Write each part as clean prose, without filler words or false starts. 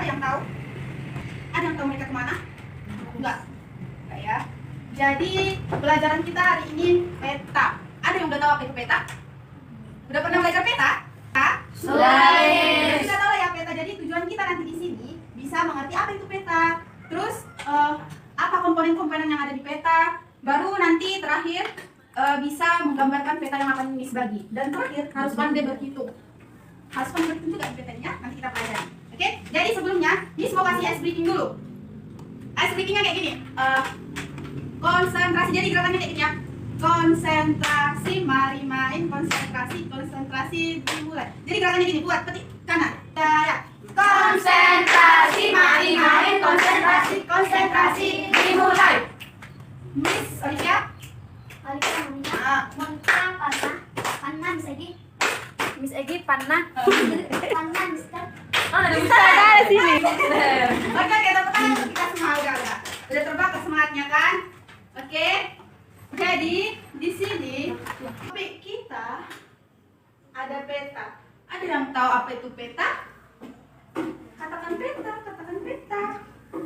Ada yang tahu? Ada yang tahu mereka kemana? Enggak. Enggak ya. Jadi pelajaran kita hari ini peta. Ada yang udah tahu apa itu peta? Udah pernah belajar peta? Sudah. Kita tahu ya peta. Jadi tujuan kita nanti di sini bisa mengerti apa itu peta. Terus apa komponen-komponen yang ada di peta. Baru nanti terakhir bisa menggambarkan peta yang akan Miss bagi. Dan terakhir harus pandai berhitung. Harus pandai berhitung juga di petanya. Nanti kita pelajari. Oke? Jadi sebelumnya Miss mau kasih ice breaking dulu. Ice breakingnya kayak gini. Konsentrasi. Jadi gerakannya kayak gini ya. Konsentrasi, mari main, konsentrasi dimulai. Jadi gerakannya gini, buat petik kanan. Ya. Konsentrasi, mari main, konsentrasi dimulai. Miss Alicia. Panah Miss Egi. Miss Egi panah. Panah Mister. Ada Mister di sini. Oke, kita tekan untuk kita semua udah. Udah terbakar semangatnya kan? Oke. Jadi di sini topik kita ada peta. Ada yang tahu apa itu peta? Katakan peta, katakan peta.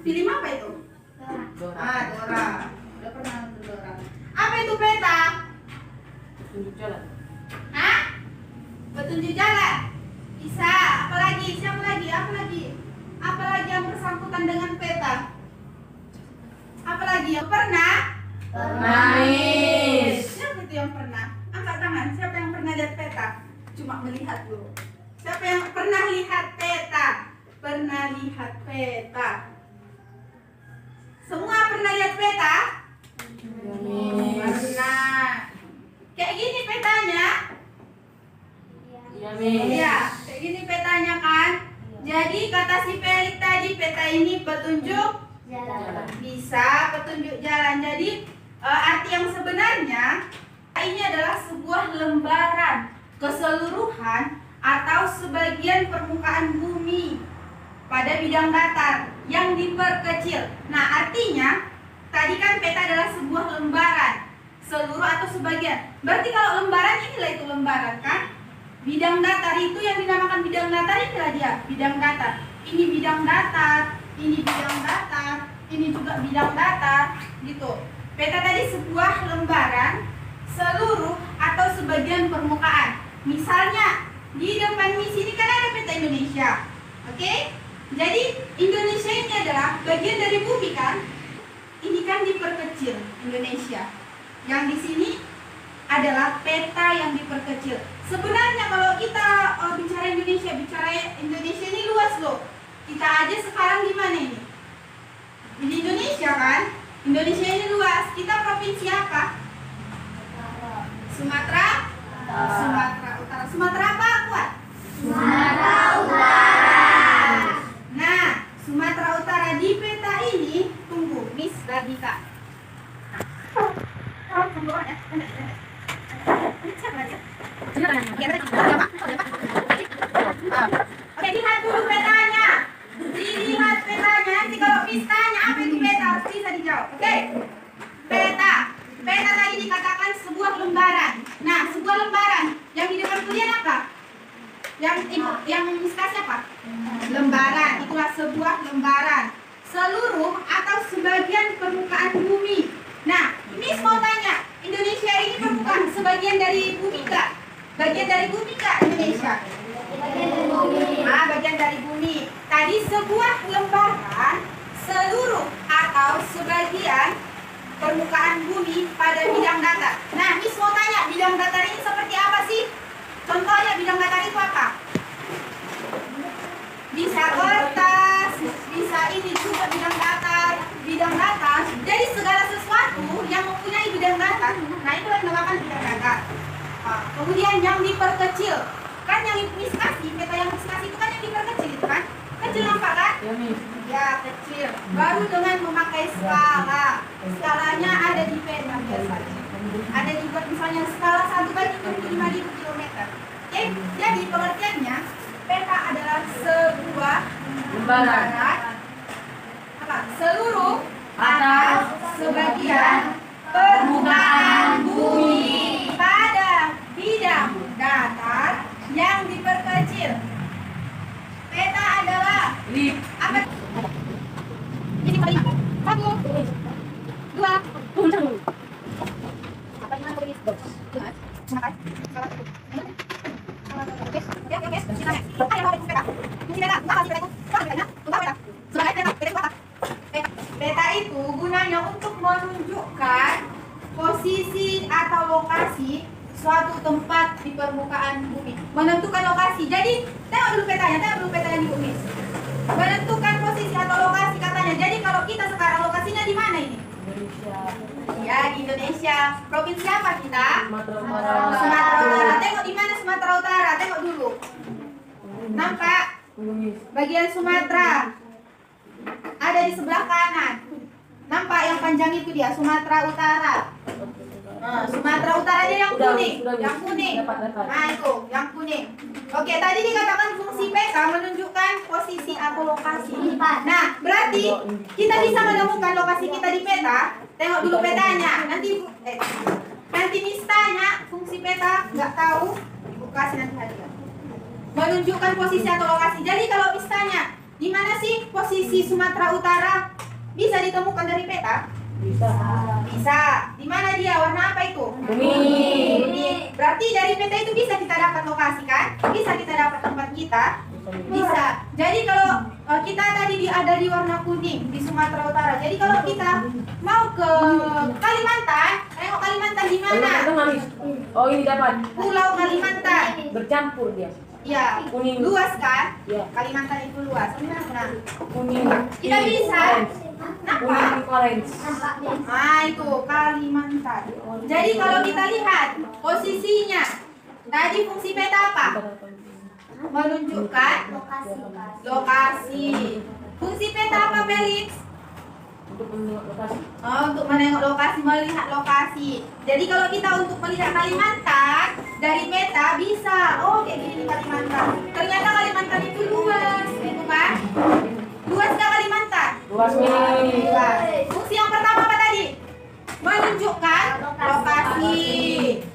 Film apa itu? Dora. Udah pernah nonton Dora. Apa itu peta? Tunjuk jalan. Hah? Petunjuk jalan. Bisa. Apalagi? Siapa lagi? Apa lagi? Apalagi yang bersangkutan dengan peta? Apalagi yang pernah? Manis. Siapa itu yang pernah? Angkat tangan. Siapa yang pernah lihat peta? Cuma melihat dulu. Siapa yang pernah lihat peta? Pernah lihat peta? Semua pernah lihat peta? Pernah. Kayak gini petanya? Iya, kayak gini petanya kan? Jadi kata si Pelik tadi peta ini petunjuk Jalan. bisa petunjuk jalan. Jadi arti yang sebenarnya ini adalah sebuah lembaran keseluruhan atau sebagian permukaan bumi pada bidang datar yang diperkecil. Nah, artinya tadi kan peta adalah sebuah lembaran seluruh atau sebagian. Berarti kalau lembaran inilah itu lembaran kan? Bidang datar itu yang dinamakan bidang datar, inilah dia bidang datar. Ini bidang datar, ini bidang datar, ini juga bidang datar, gitu. Peta tadi sebuah lembaran seluruh atau sebagian permukaan. Misalnya di depan Miss ini kan ada peta Indonesia, oke? Jadi Indonesia ini adalah bagian dari bumi kan? Ini kan diperkecil Indonesia. Yang di sini adalah peta yang diperkecil. Sebenarnya kalau kita bicara Indonesia ini luas loh. Kita aja sekarang di mana ini? Di Indonesia kan? Indonesia ini luas. Kita provinsi apa? Sumatera? Sumatera Utara. Sumatera apa kuat? Sumatera Utara. Nah, Sumatera Utara di peta ini, tunggu, Miss lagi kak. Tunggu ya. Oke, lihat dulu petanya. Dilihat petanya. Nanti kalau Miss tanya apa itu peta, harus bisa dijawab. Oke? Peta. Peta tadi dikatakan sebuah lembaran. Nah, sebuah lembaran. Yang di depan kalian apa? Yang Miss kasih apa? Lembaran. Itulah sebuah lembaran. Seluruh atau sebagian permukaan bumi. Nah, Miss mau tanya, Indonesia ini permukaan sebagian dari bumi nggak? Bagian dari bumi nggak Indonesia? Nah, bagian dari bumi. Tadi sebuah lembaran seluruh atau sebagian permukaan bumi pada bidang datar. Nah, Miss mau tanya, bidang datar ini seperti apa sih? Contohnya bidang datar itu apa? Bisa kertas, bisa ini juga bidang datar. Bidang datar, jadi segala sesuatu yang mempunyai bidang datar, nah itu yang dinamakan bidang datar. Kemudian yang diperkecil, kan yang Miss kasih, peta yang Miss kasih itu kan yang diperkecil itu kan? Kecil nampak kan? Ya, kecil. Baru dengan memakai skala. Skalanya ada di peta biasanya. Ada dibuat misalnya skala 1/25.000 km. Oke, jadi pengertiannya peta adalah sebuah lembaran seluruh atau sebagian permukaan bumi pada bidang datar yang diperkecil. Peta adalah Lip. Apa? Ini kali. 1, 2. Apa yang mau tulis? Makan. Peta itu gunanya untuk menunjukkan posisi atau lokasi suatu tempat di permukaan bumi. Menentukan lokasi. Jadi, tengok dulu petanya di bumi. Menentukan posisi atau lokasi katanya. Jadi kalau kita sekarang lokasinya di mana ini? Indonesia. Ya, di Indonesia. Provinsi apa kita? Sumatera Utara. Sumatera Utara. Tengok di mana Sumatera Utara. Tengok dulu. Nampak? Bagian Sumatera. Ada di sebelah kanan. Nampak yang panjang itu dia Sumatera Utara. Nah, Sumatera Utara dia yang kuning. Yang kuning. Nah, itu yang kuning. Oke, tadi dikatakan fungsi peta menunjukkan posisi atau lokasi. Nah, berarti kita bisa menemukan lokasi kita di peta. Tengok dulu petanya. Nanti Miss tanya fungsi peta, nggak tahu, Ibu kasih nanti hadiah. Menunjukkan posisi atau lokasi. Jadi kalau Miss tanya, di mana sih posisi Sumatera Utara? Bisa ditemukan dari peta? Bisa. Bisa. Di mana dia? Warna apa itu? Kuning. Kuning. Berarti dari peta itu bisa kita dapat lokasi kan? Bisa kita dapat tempat kita? Bisa. Jadi kalau kita tadi ada di warna kuning di Sumatera Utara. Jadi kalau kita mau ke Kalimantan, tengok Kalimantan di mana? Kalimantan manis. Oh, ini dapat. Pulau Kalimantan. Bercampur dia. Ya, Kuning. luas kan? Ya. Kalimantan itu luas. Nah, Kuning. kita bisa. Kenapa? Kuning orange. Nah, itu Kalimantan. Jadi kalau kita lihat posisinya, tadi fungsi peta apa? Menunjukkan lokasi. Fungsi peta apa, Felix? Untuk menengok lokasi. Oh, untuk menengok lokasi, melihat lokasi. Jadi kalau kita untuk melihat Kalimantan dari peta bisa. Oh, kayak gini Kalimantan. Ternyata Kalimantan itu luas, itu kan? Luas nggak Kalimantan? Luas nih. Luas. Fungsi yang pertama apa tadi? Menunjukkan lokasi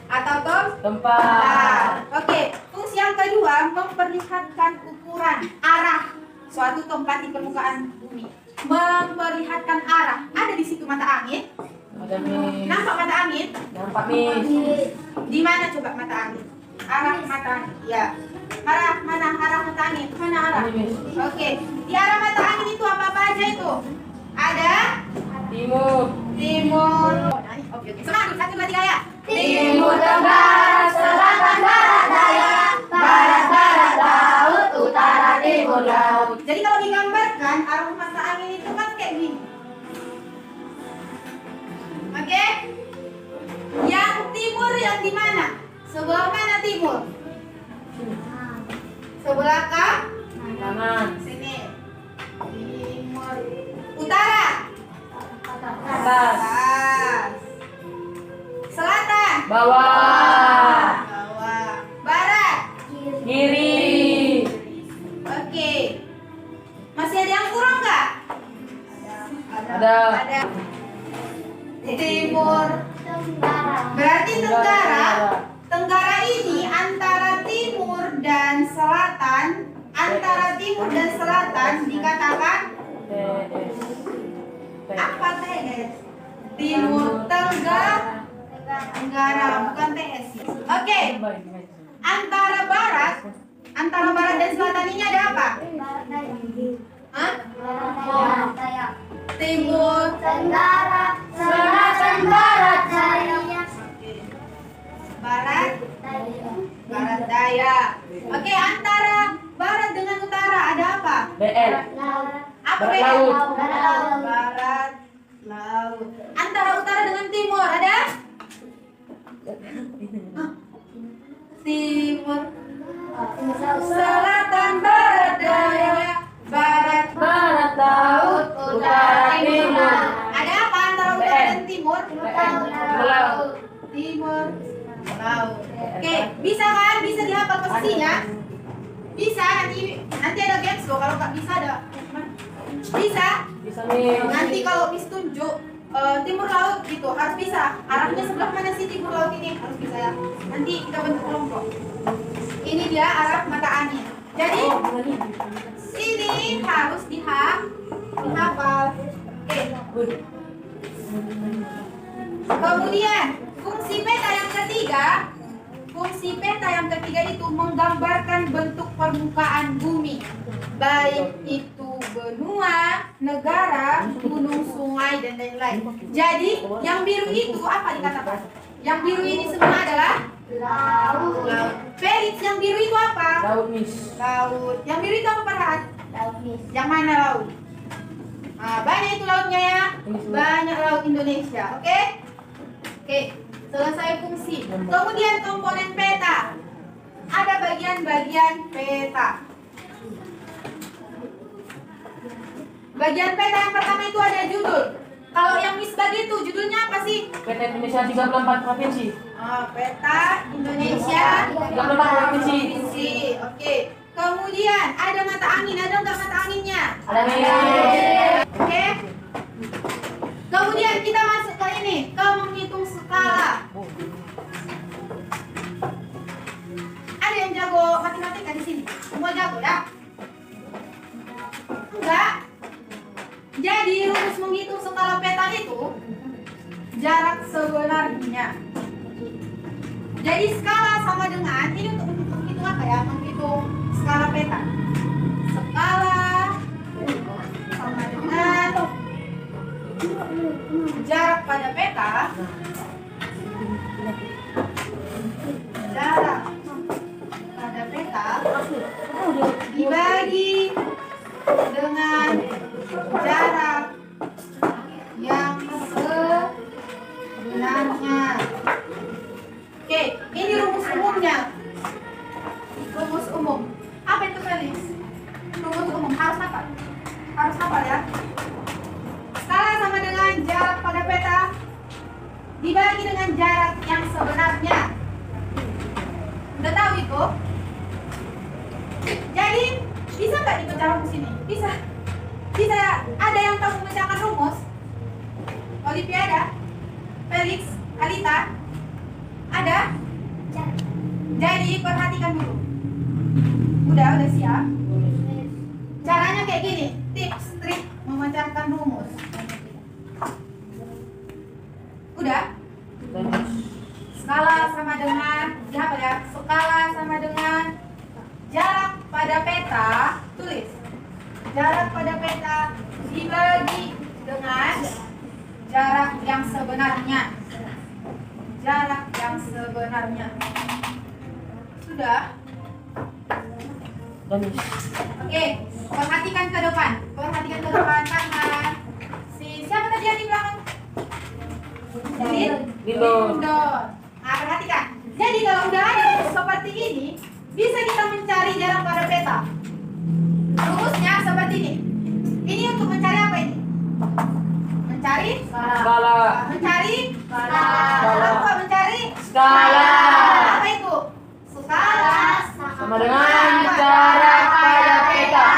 atau Tempat. Oke. Fungsi yang kedua memperlihatkan ukuran arah suatu tempat di permukaan bumi. Memperlihatkan arah. Ada di situ mata angin. Ada nih. Nampak mata angin? Nampak nih. Di mana coba mata angin? Arah mata angin. Ya. Arah mana? Arah mata angin. Mana arah? Ini, Miss. Oke. Di arah mata angin itu apa aja itu? Ada Timur. timur. Oke. Semangat. 1, 2, 3 ya. Timur Tenggara, Selatan Barat Daya, Barat Barat Laut, Utara Timur Laut. Jadi kalau digambarkan arah mata angin itu kan kayak gini. Oke? Yang timur yang di mana? Sebelah mana timur? Sebelah Kanan. sini. Timur. Utara. Atas. Atas. Selatan. Bawah. Bawah. Barat. Kiri. Oke. Masih ada yang kurang nggak? Ada. Ada. Timur. Tenggara. Berarti Tenggara. Tenggara ini antara timur dan selatan. Antara timur dan selatan dikatakan TS. apa TS? Timur Tenggara, bukan TS. Oke. Antara barat dan selatan ini ada apa? Barat Daya. Hah? Barat Daya. Timur. Tenggara, Selatan Barat Daya. Barat. Daya. Barat daya. Oke, antara barat dengan utara ada apa? BL. Laut. Apa Barat beda? laut. Barat laut. Antara utara dengan timur ada? Hah? Timur. Selatan barat daya. Barat Barat laut. Utara timur. ada apa antara utara dan timur? Laut. Timur laut. Oke, bisa kan? Bisa dihafal posisinya? Bisa, nanti ada games loh. Kalau nggak bisa ada. Bisa. Bisa nih. Nanti kalau Miss tunjuk timur laut gitu harus bisa. Arahnya sebelah mana sih timur laut ini? Harus bisa ya. Nanti kita bentuk kelompok. Ini dia arah mata angin. Jadi ini ini harus dihafal. Oke. Kemudian fungsi peta yang ketiga itu menggambarkan bentuk permukaan bumi, baik itu benua, negara, gunung, sungai, dan lain-lain. Jadi yang biru itu apa dikatakan? Yang biru ini semua adalah laut. Felix, yang biru itu apa? Laut, Miss. Laut. Yang biru itu apa, Farhan? Laut, Miss. Yang mana laut? Nah, banyak itu lautnya ya. Banyak laut Indonesia. Oke? Oke, selesai fungsi. Kemudian komponen peta. Ada bagian-bagian peta. Bagian peta yang pertama itu ada judul. Kalau yang Miss bagi itu judulnya apa sih? Peta Indonesia 34 provinsi. Peta Indonesia 34 provinsi. Oke. Kemudian ada mata angin. Ada nggak mata anginnya? Ada, Miss. Oke. Kemudian kita masuk ke ini, ke menghitung skala. Ada yang jago matematika di sini? Semua jago ya? Enggak. Jadi rumus menghitung skala peta itu jarak sebenarnya. Jadi skala sama dengan ini untuk menghitung apa ya? Menghitung skala peta. Skala sama dengan jarak pada peta. Jarak pada peta dibagi dengan jarak yang sebenarnya. Oke, ini rumus umumnya. Rumus umum. Apa itu, Felix? Rumus umum harus apa? Harus apa ya? Skala sama dengan jarak pada peta dibagi dengan jarak yang sebenarnya. Udah tahu itu? Jadi bisa nggak dipecah rumus ini? Bisa. Bisa. Ada yang tahu memecahkan rumus? Olimpiada, Felix, Alita, ada? Jadi perhatikan dulu. Udah siap? Caranya kayak gini, tips trik memecahkan rumus. Udah? Skala sama dengan apa ya? Skala sama dengan jarak pada peta, tulis. Jarak pada peta dibagi dengan jarak yang sebenarnya. Jarak yang sebenarnya. Sudah? Oke, perhatikan ke depan. Perhatikan ke depan karena siapa tadi yang di belakang? Lindon. Nah, perhatikan. Jadi kalau udah ada seperti ini, bisa kita mencari jarak pada peta. Rumusnya seperti ini. Ini untuk mencari apa ini? Mencari Skala. Mencari Skala. Apa mencari? Skala. Apa itu? Skala Sama dengan jarak pada peta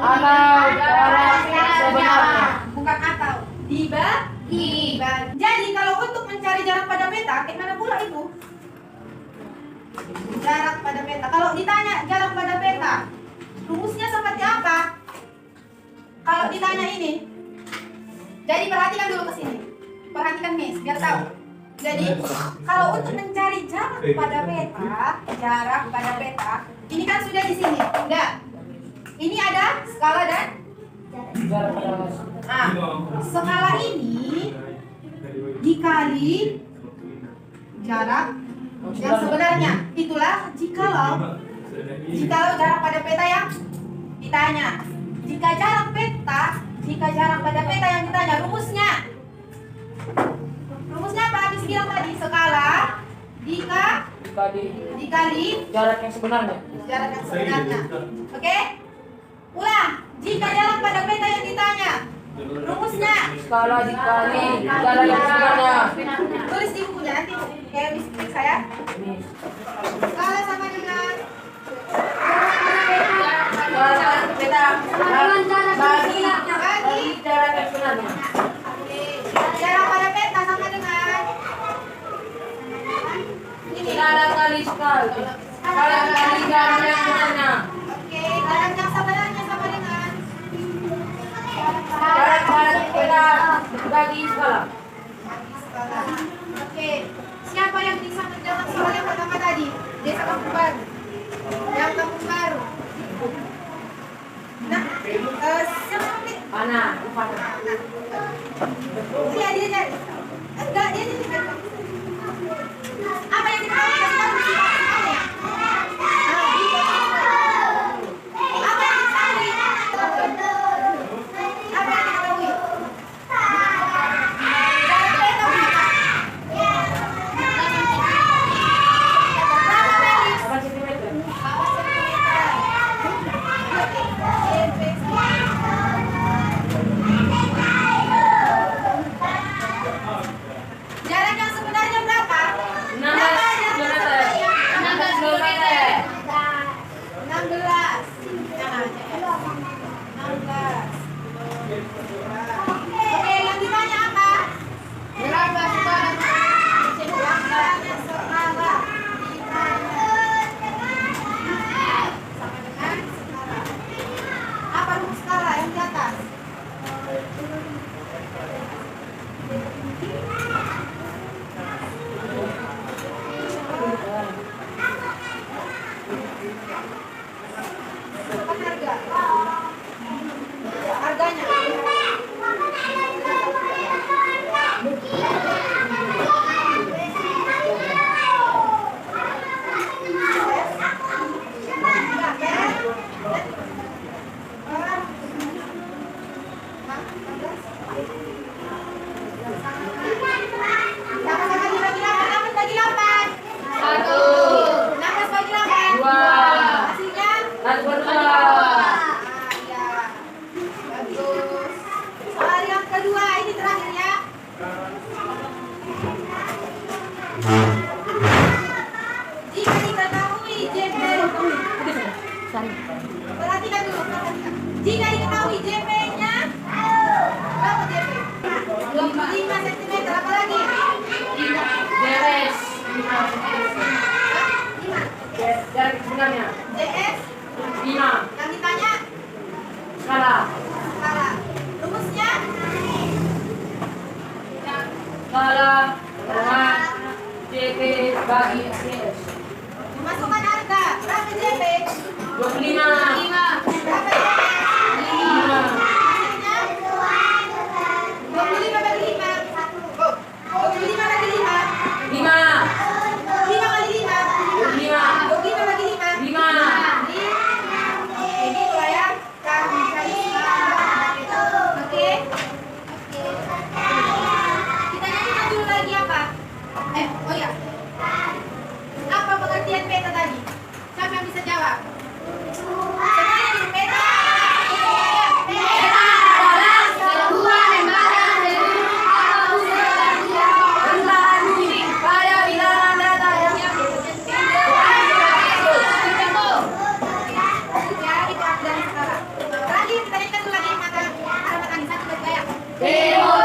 atau jarak sebenarnya. Bukan atau. Dibagi. Jadi kalau untuk mencari jarak pada peta, kayak mana pula itu? Jarak pada peta. Kalau ditanya jarak pada peta, rumusnya seperti apa? Kalau ditanya ini, jadi perhatikan dulu ke sini. Perhatikan Miss, biar tahu. Jadi kalau untuk mencari jarak pada peta, ini kan sudah di sini. Udah. Ini ada skala dan Jarak pada skala ini dikali jarak yang sebenarnya. Itulah jikalau jarak pada peta yang ditanya. Jika jarak pada peta yang ditanya, rumusnya apa? Habis bilang tadi skala dikali jarak yang sebenarnya. jarak yang sebenarnya. Oke? Ulang. Jika jarak pada peta yang ditanya, rumusnya Skala dikali jarak yang sebenarnya. tulis di bukunya nanti kayak mistik saya. Skala sama dengan peta bagi Jarak yang sebenarnya. jarak pada peta sama dengan ini. Skala kali skala. Skala kali jarak yang sebenarnya. Oke, jarak yang sebenarnya sama dengan Bagi skala. Oke, siapa yang bisa menjawab soal yang pertama tadi? Desa Kampung Baru. Yang Kampung Baru. Nah, siapa yang Ana, Ufana. Iya, dia jadi. Enggak, dia jadi. Apa yang diketahui tentang sifatnya? Apa yang diketahui? Apa yang diketahui? Berapa sentimeter? Jarak yang sebenarnya berapa? 16 kilometer. 16 kilometer. 16. 16. Oke, yang ditanya apa? Berapa sekarang? Berapanya sekarang? Sama dengan sekarang. Apa rumus skala yang di atas? Apa harga? Harganya? Sama-sama dibagi 8. 8 bagi 8. 16 bagi 8. 2. Hasilnya? 1/2. Ya. Bagus. Soal yang kedua ini terakhir ya. Jika diketahui JP, perhatikan dulu, perhatikan. Jika diketahui JP-nya berapa JP? 25 cm, apa lagi? Beres. 5. Jarak sebenarnya. JS 5. yang ditanya Skala. skala. Rumusnya? Skala dengan JP bagi SES. Dimasukkan harga. Berapa JP? 25. Berapa JP? 5. Hasilnya? 25 bagi 5. Oh, 25 bagi 5. 5. 5 kali 5. 5. 25 bagi 5. 5. Ini lah ya. Kami cari oke. Kita nyanyikan dulu lagi apa? Oh ya. Apa pengertian peta tadi? Siapa yang bisa jawab? Semuanya di peta. Peta adalah sebuah lembaran atau sebuah bumi pada bilangan data yang ya, itu arti dari sekarang. Lagi kita nyanyikan dulu lagi mata tadi 1 2 3.